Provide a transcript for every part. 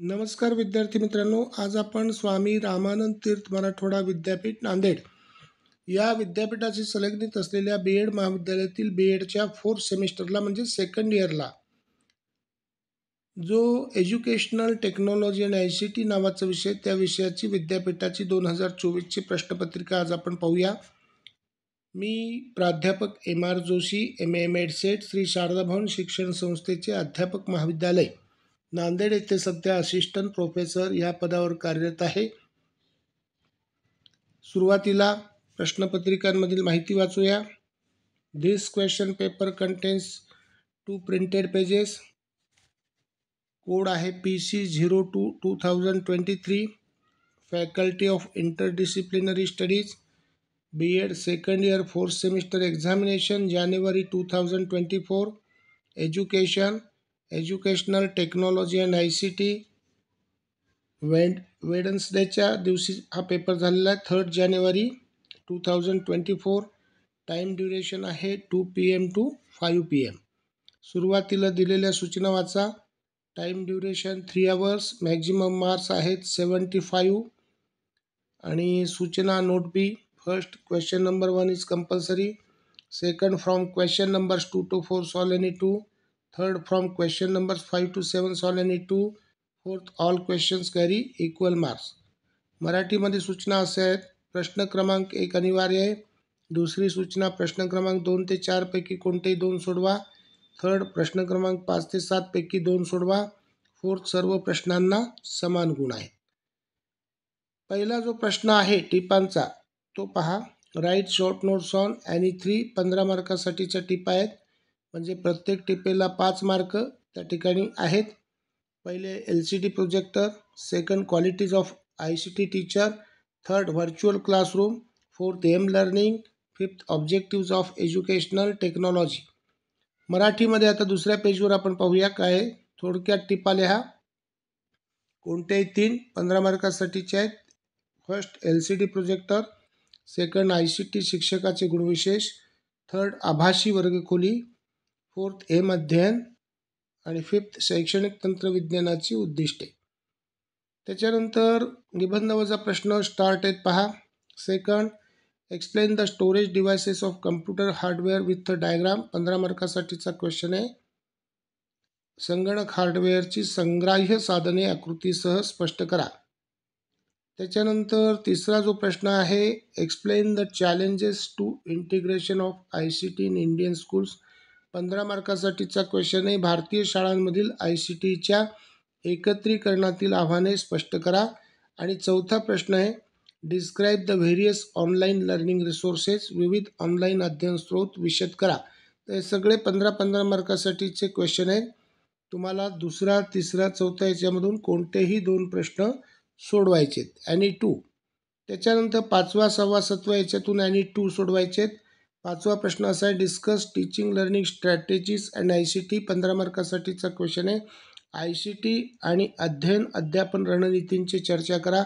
नमस्कार विद्यार्थी मित्रांनो, आज आपण स्वामी रामानंद तीर्थ मराठवाडा विद्यापीठ नांदेड या विद्यापीठाशी संलग्नित असलेल्या बीएड महाविद्यालयातील बीएडच्या फोर्थ सेमिस्टरला म्हणजे सेकंड इयरला जो एज्युकेशनल टेक्नॉलॉजी आणि ICT नावाचा विषय, त्या विषयाची विद्यापीठाची 2024ची प्रश्नपत्रिका आज आपण पाहूया। मी प्राध्यापक MR जोशी, MA मेडसेट, श्री शारदा भवन शिक्षण संस्थेचे अध्यापक महाविद्यालय नांदेड येथे सध्या असिस्टंट प्रोफेसर या पदावर कार्यरत आहे। सुरुवातीला प्रश्नपत्रिकांमधील माहिती वाचूया। This question paper contains 2 printed pages. Code आहे PC02-2023। Faculty of interdisciplinary studies, BEd second year fourth semester examination जानेवारी 2024। Education, educational technology and ICT। वेडन्सडेच्या दिवशी हा पेपर झालेला आहे, 3 जानेवारी 2024। टाइम ड्युरेशन आहे 2 PM to 5 PM। सुरुवातीला दिलेल्या सूचना वाचा। Time duration 3 hours, maximum marks आहेत 75 आणि सूचना note B. First, question number 1 is compulsory. Second, from question numbers 2 to 4 solve any 2। Third, from question numbers 5 to 7 solve any 2। Fourth, all questions carry equal marks. मराठीमध्ये सूचना असे आहेत। प्रश्न क्रमांक 1 अनिवार्य आहे। दुसरी सूचना, प्रश्न क्रमांक 2 ते 4 पैकी कोणतेही 2 सोडवा। थर्ड, प्रश्न क्रमांक 5 ते 7 पैकी 2 सोडवा। फोर्थ, सर्व प्रश्नांना समान गुण आहेत। पहिला जो प्रश्न आहे टिपांचा तो पहा। Write short notes on any 3। 15 मार्कासाठीच्या टिपा आहेत, म्हणजे प्रत्येक टिपेला 5 मार्क त्या ठिकाणी आहेत। पहिले LCD projector, second qualities of ICT teacher, third virtual classroom, fourth am learning, fifth objectives of educational technology. मराठीमध्ये आता दुसऱ्या पेजवर आपण पाहूया काय आहे। थोडक्यात टिपा लिहा। कोणतेही 3 15 मार्कासाठीचे आहेत। First LCD projector, second ICT शिक्षकाचे गुणविशेष, थर्ड आभासी वर्गखोली, फोर्थ एम अध्ययन आणि फिफ्थ शैक्षणिक तंत्रविज्ञानाची उद्दिष्टे। त्याच्यानंतर निबंध वजा प्रश्न स्टार्ट आहेत पहा। Second, explain the storage devices of computer hardware with diagram. 15 मार्कासाठीचा क्वेश्चन आहे। संगणक हार्डवेअरची संग्राह्य साधने आकृतीसह स्पष्ट करा। त्याच्यानंतर तिसरा जो प्रश्न आहे, explain the challenges to integration of ICT in Indian schools. 15 मार्कासाठीचा क्वेश्चन आहे। भारतीय शाळांमधील ICTच्या एकत्रीकरणातील आव्हाने स्पष्ट करा। आणि चौथा प्रश्न आहे, describe the various online learning resources. विविध ऑनलाईन अध्ययन स्रोत विशद करा। तर हे सगळे 15-15 मार्कासाठीचे क्वेश्चन आहेत। तुम्हाला दुसरा, तिसरा, चौथा याच्यामधून कोणतेही 2 प्रश्न सोडवायचे आहेत, एनी 2। त्याच्यानंतर 5वा, 6वा, 7वा याच्यातून एनी 2 सोडवायचे आहेत। 5वा प्रश्न असा आहे, discuss teaching learning strategies and ICT। 15 मार्कासाठीचा क्वेश्चन आहे। ICT आणि अध्ययन अध्यापन रणनीतींची चर्चा करा।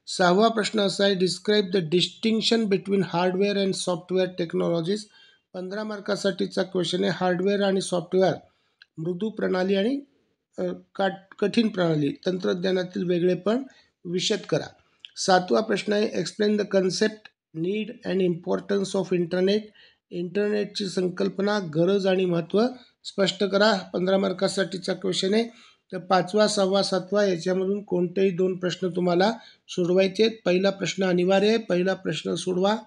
6वा प्रश्न असा आहे, describe the distinction between hardware and software technologies. 15 मार्कासाठीचा क्वेश्चन आहे, हार्डवेअर आणि सॉफ्टवेअर, मृदू प्रणाली आणि कठीण प्रणाली, तंत्रज्ञानातील वेगळेपण विशद करा। 7वा प्रश्न आहे, explain the concept, need and importance of internet. इंटरनेटची संकल्पना, गरज आणि महत्त्व स्पष्ट करा। 15 मार्कासाठीचा क्वेश्चन आहे। तर 5वा, 6वा, 7वा याच्यामधून कोणतेही 2 प्रश्न तुम्हाला सोडवायचे आहेत। पहिला प्रश्न अनिवार्य आहे, पहिला प्रश्न सोडवा।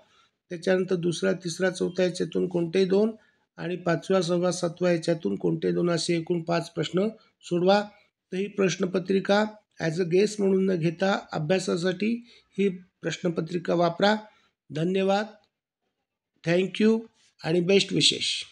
त्याच्यानंतर दुसरा, तिसरा, चौथा याच्यातून कोणतेही 2 आणि 5वा, 6वा, 7वा याच्यातून कोणते 2 असे एकूण 5 प्रश्न सोडवा। तर ही प्रश्नपत्रिका ॲज अ गेस म्हणून न घेता अभ्यासासाठी ही प्रश्नपत्रिका वापरा। धन्यवाद, थँक्यू आणि बेस्ट विशेष।